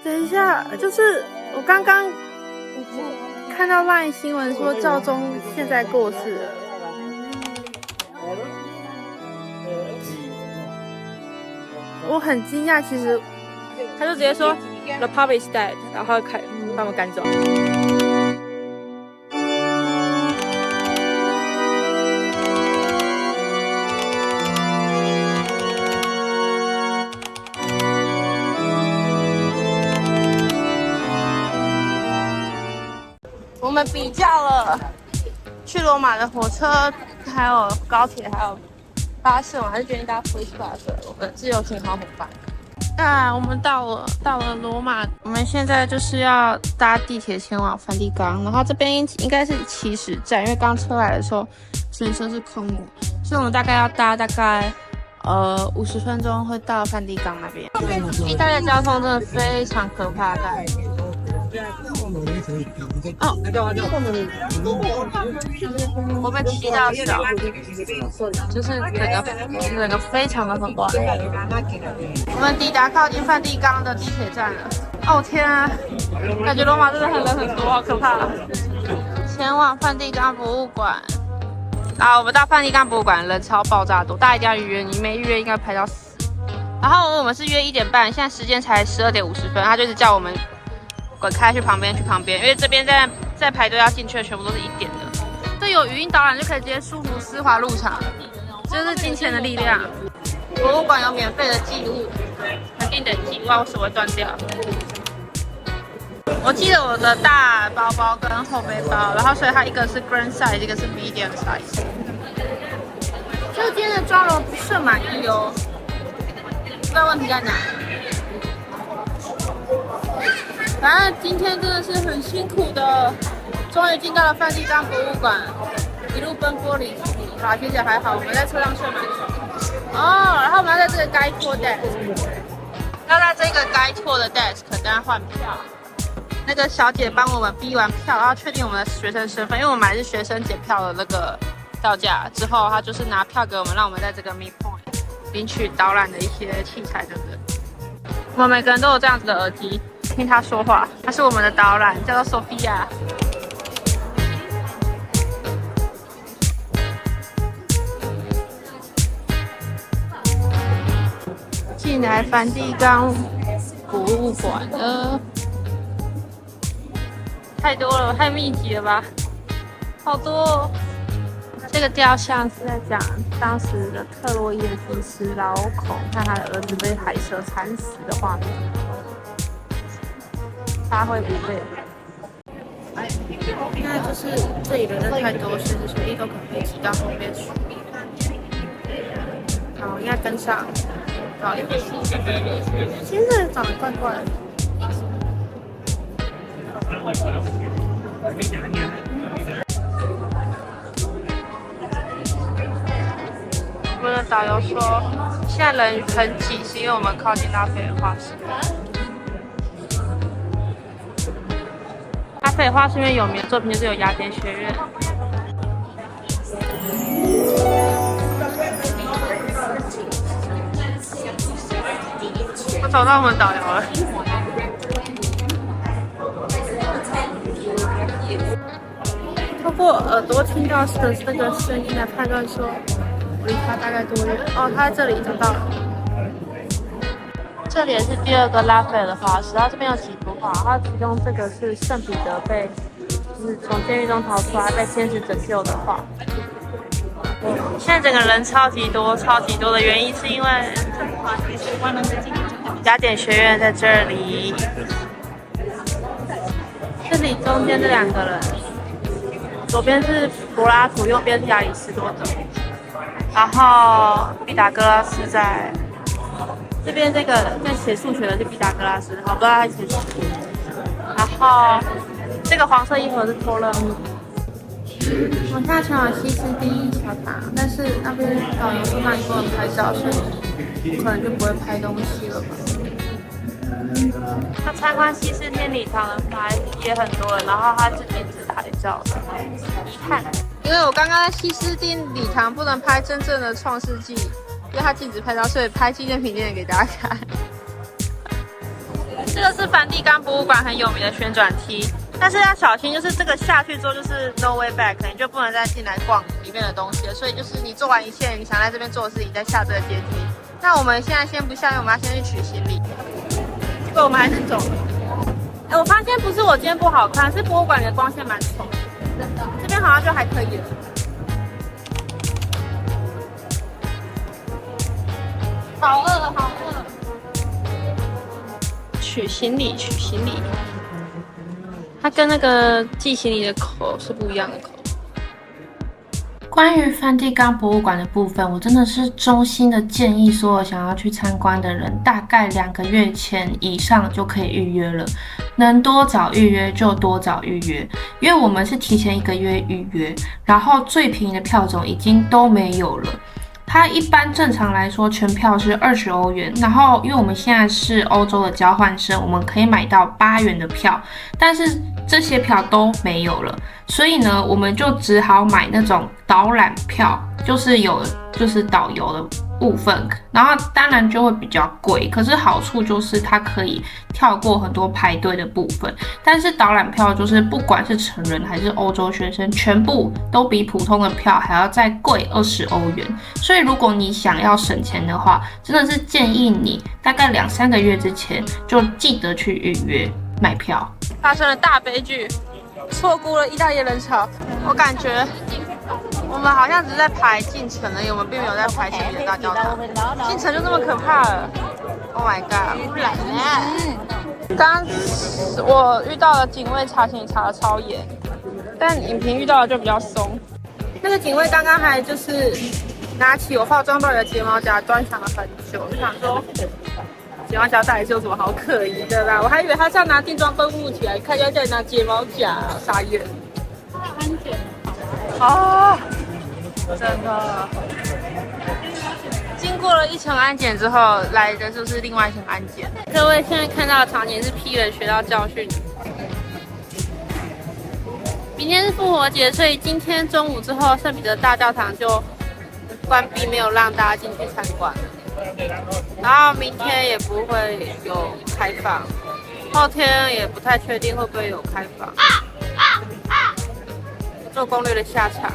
等一下，就是我刚刚看到 LINE 新闻说教宗现在过世了。我很惊讶，其实他就直接说 The Pope is dead， 然后把我们赶走。我们比较了去罗马的火车，还有高铁，还有巴士，我还是决定搭 FlixBus， 我们自由行好伙伴。我们到了罗马，我们现在就是要搭地铁前往梵蒂冈，然后这边应该是起始站，因为刚车来的时候全车是空的，所以我们大概要搭50分钟会到梵蒂冈那边。意大利的交通真的非常可怕，我被气到笑，就是整个非常的混乱。我们抵达靠近梵蒂冈的地铁站了。哦天啊，感觉罗马真的人很多，好可怕。前往梵蒂冈博物馆。我们到梵蒂冈博物馆人超爆炸多，大家一定要预约，你没预约应该排到死。然后我们是约1点半，现在时间才12点50分，他就是叫我们滚开去旁边，因为这边在排队要进去的全部都是1点的。这有语音导览就可以直接舒服丝滑入场，这就是金钱的力量。博物馆有免费的记录，肯定得记，不然我手会断掉。我记得我的大包包跟后背包，然后所以它一个是 grand size， 一个是 medium size。就是今天的妆容不是很满意哦，不知道问题在哪。反正今天真的是很辛苦的，终于进到了梵蒂冈博物馆，一路奔波离奇。好，其实还好，我们在车上睡蛮爽。然后我们要在这个该托 desk， 要在这个该托的 desk 跟他换票。那个小姐帮我们逼完票，然后确定我们的学生身份，因为我们买的是学生检票的那个票价之后，她就是拿票给我们，让我们在这个 Meet Point 领取导览的一些器材等等。我们每个人都有这样子的耳机，听她说话。她是我们的导览，叫做 Sophia。进来梵蒂冈博物馆了。太多了，太密集了吧，好多哦。这个雕像是在讲当时的特洛伊的祭司老孔看他的儿子被海蛇惨死的画面，发挥不备。现在就是这里的人太多，随时随地都可能会挤到后面去。好，应该跟上。好，现在长得怪怪的。我们的导游说，现在人很挤，是因为我们靠近拉斐尔画室。拉斐尔画室因为有名的作品就是有雅典学院。我找到我们导游了。透过耳朵听到的那个声音来判断说，我离他大概多远？他在这里，找到了。这里也是第2个拉斐尔的画室，它这边有几幅画，它其中这个是圣彼得就是从监狱中逃出来被天使拯救的画。现在整个人超级多的原因是因为雅典学院在这里，这里中间这2个人。左边是柏拉图，右边是亚里士多德，然后毕达哥拉斯在这边。这个在写数学的是毕达哥拉斯，好不知道他写什么。然后这个黄色衣服是托勒密。我们现在前往西斯丁教堂，但是那边导游说那里不能拍照，所以可能就不会拍东西了吧。他参观西斯丁礼堂的牌也很多人，然后他是禁止拍照的，遗憾。因为我刚刚在西斯丁礼堂不能拍真正的创世纪，因为他禁止拍照，所以拍纪念品店给大家看。这个是梵蒂冈博物馆很有名的旋转梯，但是要小心，就是这个下去之后就是 no way back， 你就不能再进来逛里面的东西了。所以就是你做完一切你想在这边做的事情，再下这个阶梯。那我们现在先不下，因为我们要先去取行李。结果我们还是走了。我发现不是我今天不好看，是博物馆里的光线蛮丑的。这边好像就还可以了。好饿，好饿。取行李，取行李。它跟那个寄行李的口是不一样的口。关于梵蒂冈博物馆的部分，我真的是衷心的建议所有想要去参观的人，大概2个月前以上就可以预约了。能多早预约就多早预约，因为我们是提前1个月预约，然后最便宜的票种已经都没有了。它一般正常来说全票是20欧元，然后因为我们现在是欧洲的交换生，我们可以买到8元的票，但是这些票都没有了，所以呢，我们就只好买那种导览票，就是有导游的部分，然后当然就会比较贵，可是好处就是它可以跳过很多排队的部分。但是导览票就是不管是成人还是欧洲学生，全部都比普通的票还要再贵20欧元。所以如果你想要省钱的话，真的是建议你大概2、3个月之前就记得去预约买票。发生了大悲剧，错估了意大利人潮。我感觉我们好像只是在排进城而已，我们并没有在排圣彼得大教堂。进城就这么可怕了 ！Oh my god！ 不然呢？刚我遇到的警卫查行李查的超严，但影评遇到的就比较松。那个警卫刚刚还就是拿起我化妆包里的睫毛夹端详了很久，就想说睫毛夹到底是有什么好可疑的啦？我还以为他是要拿定妆灯雾起来看，要叫你拿睫毛夹，傻眼。安检啊，真的。经过了1层安检之后，来的就是另外1层安检。各位现在看到的场景是批人学到教训。明天是复活节，所以今天中午之后，圣彼得大教堂就关闭，没有让大家进去参观。然后明天也不会有开放，后天也不太确定会不会有开放。做攻略的下场，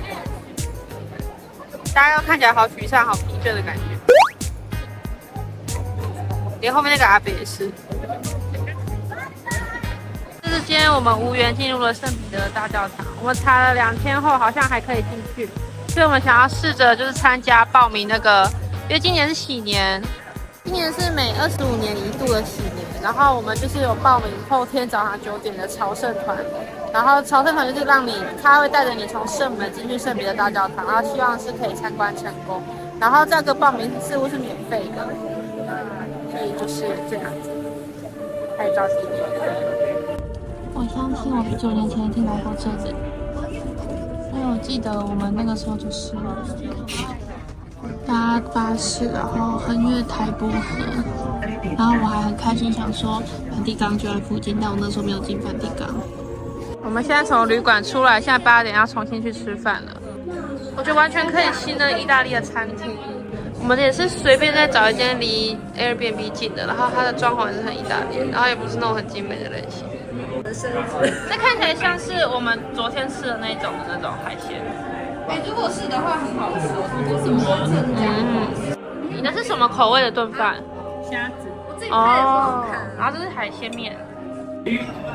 大家都看起来好沮丧、好疲倦的感觉，连后面那个阿伯也是。这是今天我们无缘进入了圣彼得大教堂，我们查了2天后，好像还可以进去，所以我们想要试着就是参加报名那个，因为今年是喜年，今年是每25年1度的喜年，然后我们就是有报名后天早上9点的朝圣团，然后朝圣团就是让你，他会带着你从圣门进去圣彼得大教堂，然后希望是可以参观成功，然后这个报名似乎是免费的，所以就是这样子，拍照纪念。我相信我9年前一定来过这里，因为我记得我们那个时候就是搭巴士，然后横越台波河，然后我还很开心想说梵蒂冈就在附近，但我那时候没有进梵蒂冈。我们现在从旅馆出来，现在8点要重新去吃饭了。我觉得完全可以新的意大利的餐厅。我们也是随便再找一间离 Airbnb 近的，然后它的装潢也是很意大利，然后也不是那种很精美的类型。这看起来像是我们昨天吃的那种海鲜。如果是的话很好吃。你的是什么口味的炖饭？虾子。我自己拍的时候好看。然后这是海鲜面。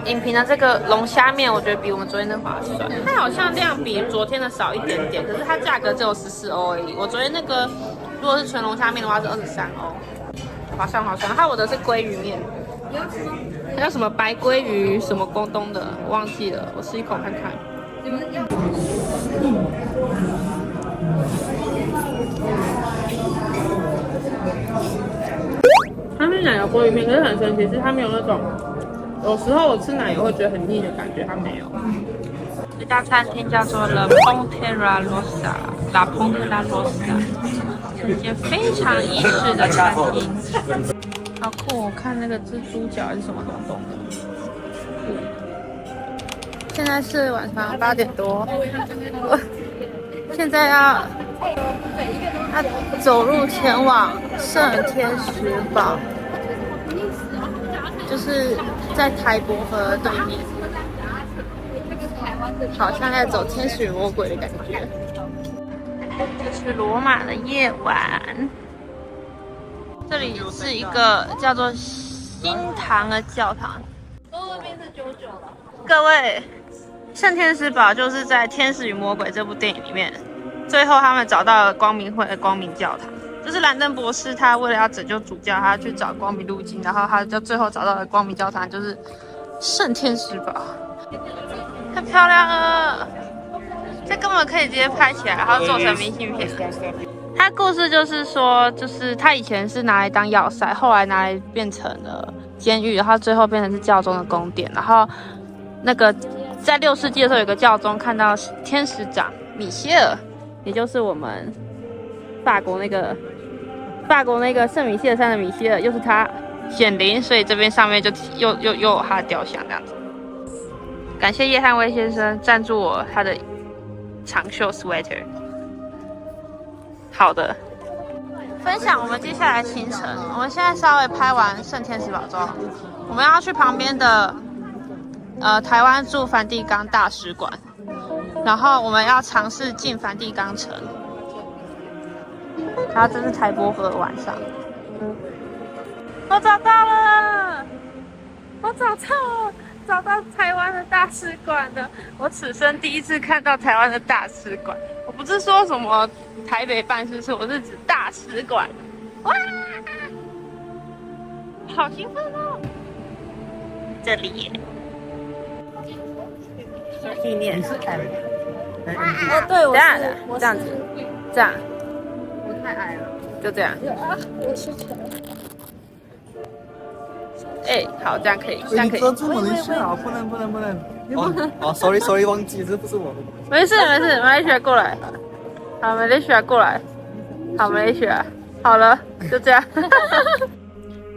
影评的这个龙虾面，我觉得比我们昨天的划算。它好像量比昨天的少一点点，可是它价格只有14欧而已。我昨天那个如果是纯龙虾面的话是23欧，划算划算。还有我的是鲑鱼面，还有什么白鲑鱼什么广东的，我忘记了，我吃一口看看。它是奶油鲑鱼面，可是很神奇，是它没有那种。有时候我吃奶油会觉得很腻的感觉，它没有。这家餐厅叫做 La Pontera Rossa，La Pontera Rossa， 是一间非常意式的餐厅。好酷！我看那个蜘蛛脚还是什么东东的。现在是晚上8点多，我现在要走路前往圣天使堡。就是在台伯河对面，好像在走天使与魔鬼的感觉。这是罗马的夜晚，这里是一个叫做新堂的教堂。那边是99了。各位，圣天使堡就是在《天使与魔鬼》这部电影里面，最后他们找到了光明会的光明教堂。就是兰登博士，他为了要拯救主教，他去找光明路径，然后他就最后找到了光明教堂，就是圣天使堡，太漂亮了！这根本可以直接拍起来，然后做成明信片。他故事就是说，就是他以前是拿来当要塞，后来拿来变成了监狱，然后最后变成是教宗的宫殿。然后那个在6世纪的时候，有个教宗看到天使长米歇尔，也就是我们法国那个圣米歇尔山的米歇尔，又是他显灵，所以这边上面就又有他的雕像这样子。感谢叶汉威先生赞助我他的长袖 sweater。好的，分享我们接下来的行程。我们现在稍微拍完圣天使堡之后，我们要去旁边的台湾驻梵蒂冈大使馆，然后我们要尝试进梵蒂冈城。然后这是台伯河的晚上，我找到了，我找到台湾的大使馆了。我此生第一次看到台湾的大使馆。我不是说什么台北办事处，我是指大使馆。哇，好兴奋哦！这里耶，纪念。哦，对，我这样子，这样。我太矮了，就这样。我是丑。哎，好，这样可以，这样可以。遮住我的笑，不能。哦，sorry， 忘记，这不是我的。没事，马来西亚过来。好，马来西亚过来。好，马来西亚。好了，就这样。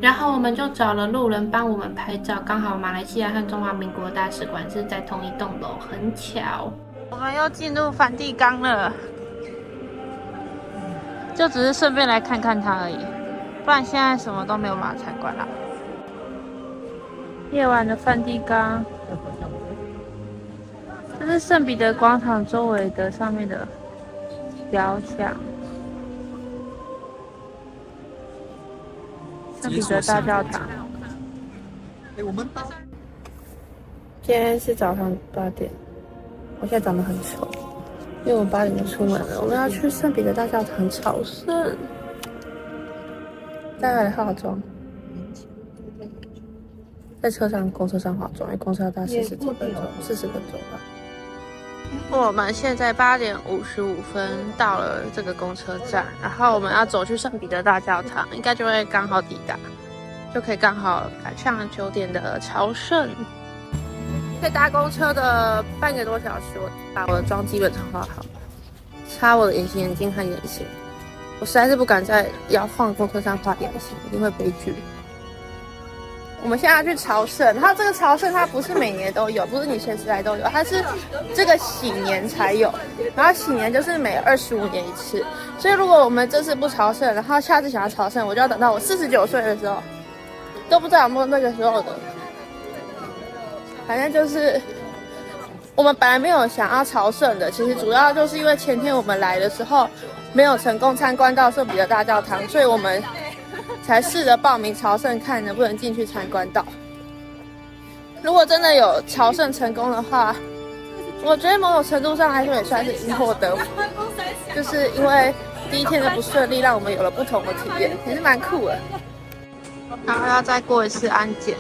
然后我们就找了路人帮我们拍照，刚好马来西亚和中华民国大使馆是在同一栋楼，很巧。我们又进入梵蒂冈了，就只是顺便来看看它而已，不然现在什么都没有办法参观啦。夜晚的梵蒂冈，这是圣彼得广场周围的上面的雕像。圣彼得大教堂。我们到。今天是早上8点，我现在长得很丑，因为我8点就出门了。我们要去圣彼得大教堂朝圣，待会来化妆。在公车上化妆，因为公车要搭40分钟吧。我们现在8点55分到了这个公车站，然后我们要走去圣彼得大教堂，应该就会刚好抵达，就可以刚好赶上9点的朝圣。可以搭公车的半个多小时，我把我的妆基本上化好，擦我的隐形眼镜和眼线。我实在是不敢在摇晃公车上画眼线，一定会悲剧。我们现在要去朝圣，然后这个朝圣它不是每年都有，不是你随时来都有，它是这个喜年才有，然后喜年就是每25年一次，所以如果我们这次不朝圣，然后下次想要朝圣，我就要等到我49岁的时候，都不知道有没有那个时候的。反正就是我们本来没有想要朝圣的，其实主要就是因为前天我们来的时候没有成功参观到圣彼得大教堂，所以我们才试着报名朝圣，看能不能进去参观到。如果真的有朝圣成功的话，我觉得某种程度上来说也算是因祸得福，就是因为第一天的不顺利，让我们有了不同的体验，也是蛮酷的。然后要再过一次安检。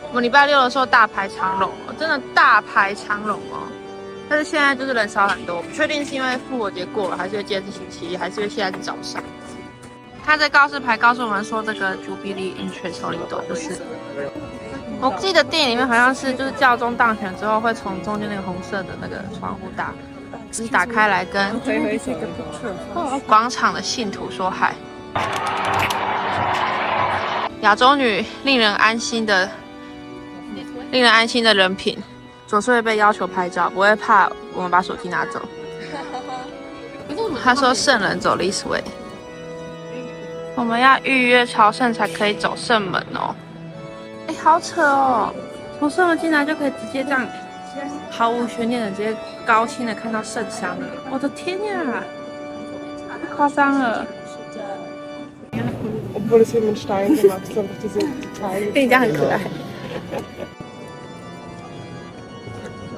我们礼拜6的时候大排长龙哦，真的大排长龙哦。但是现在就是人少很多，我不确定是因为复活节过了，还是因为今天是星期一，还是因为现在是早上。他在告示牌告诉我们说，这个 Jubilee Interest Holiday 就是，我记得电影里面好像是就是教宗当选之后会从中间那个红色的那个窗户打开来跟广场的信徒说嗨。亚洲女令人安心的人品，总是会被要求拍照，不会怕我们把手机拿走。他说圣人走 this way。我们要预约朝圣才可以走圣门哦。哎，好扯哦！从射门进来就可以直接这样毫无悬念的直接高清的看到圣山了。我的天呀，太夸张了！ Obwohl es hier mit Stein gemacht ist, einfach diese Details. 跟你讲很可爱，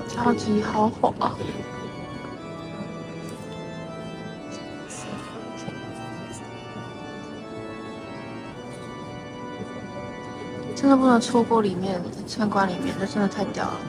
超级豪华。真的不能错过里面参观里面，这真的太屌了。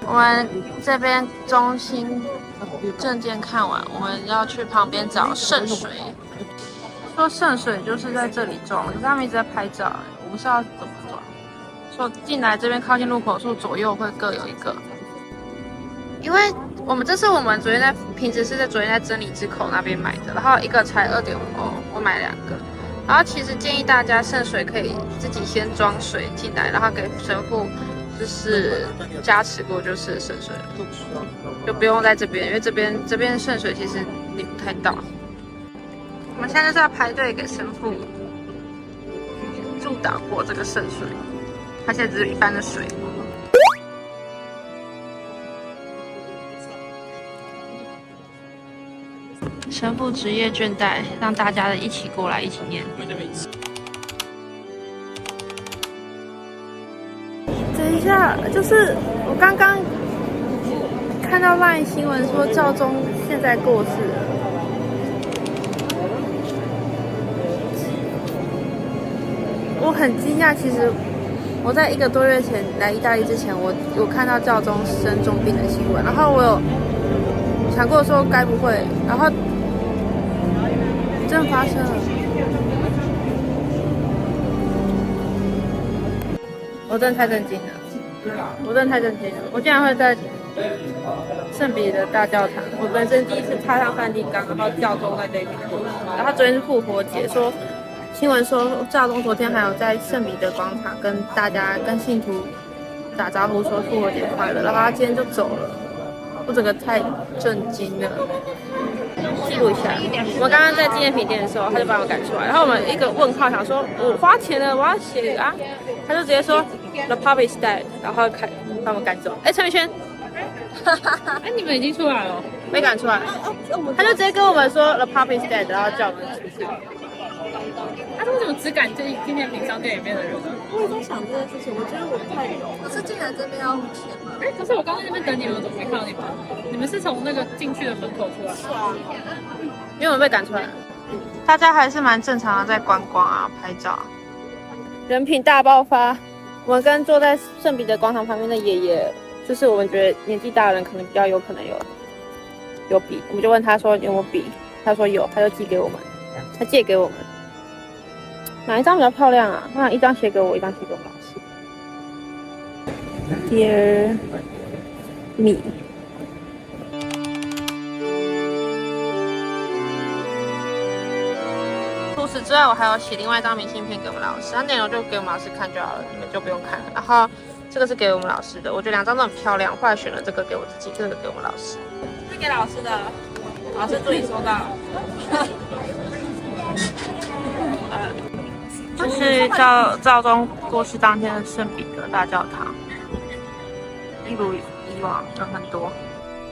我们这边中心证件看完，我们要去旁边找圣水。说圣水就是在这里种，可是他们一直在拍照，我不知道怎么种。说进来这边靠近入口处左右会各有一个，因为这是我们昨天平时是在昨天在真理之口那边买的，然后一个才2.5欧，我买2个。然后其实建议大家圣水可以自己先装水进来，然后给神父就是加持过就是圣水了，就不用在这边，因为这边圣水其实领不太到。我们现在就是要排队给神父助导过这个圣水，它现在只是一般的水。神父职业倦怠，让大家一起过来一起念。等一下，就是我刚刚看到 LINE 新闻说教宗现在过世了。我很惊讶，其实我在1个多月前来意大利之前，我有看到教宗生重病的新闻，然后我有想过说该不会，然后真的发生了。我真的太震惊了，我真的太震惊了！我竟然会在圣彼得大教堂，我人生第一次踏上梵蒂冈，然后教宗在这里过世，然后昨天是复活节，说新闻说教宗昨天还有在圣彼得广场跟大家跟信徒打招呼说复活节快乐，然后他今天就走了，我整个太震惊了。记录一下，我们刚刚在纪念品店的时候，他就把我赶出来，然后我们一个问号，想说我花钱了，我要写啊，他就直接说 The Pope is dead， 然后把我们赶走。哎，陈宇轩，哎，你们已经出来了？没赶出来，他就直接跟我们说 The Pope is dead， 然后叫我们出去。他为什么只赶进纪念品商店里面的人呢？我也在想这件事情，我觉得我太勇。不是进来这边要付钱吗？哎，可是我刚刚在那边等你们，我怎么没看到你们？你们是从那个进去的门口出来？是啊，因为我们被赶出来了。大家还是蛮正常的，在观光啊、拍照。人品大爆发。我们跟坐在圣彼得广场旁边的爷爷，就是我们觉得年纪大的人可能比较有可能有笔，我们就问他说有没有笔，他说有，他就寄给我们，他借给我们。哪一张比较漂亮啊？我想一张写给我，一张写给我老师。Dear me。除此之外，我还有写另外一张明信片给我们老师，那内容就给我们老师看就好了，你们就不用看了。然后这个是给我们老师的，我觉得2张都很漂亮，后来选了这个给我自己，这个给我们老师。是给老师的，老师祝你收到。这是教宗过世当天的圣彼得大教堂，一如以往人很多。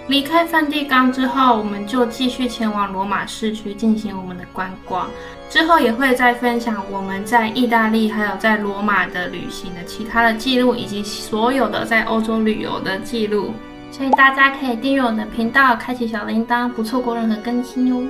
离开梵蒂冈之后，我们就继续前往罗马市区进行我们的观光。之后也会再分享我们在意大利还有在罗马的旅行的其他的记录，以及所有的在欧洲旅游的记录。所以大家可以订阅我的频道，开启小铃铛，不错过任何更新哟。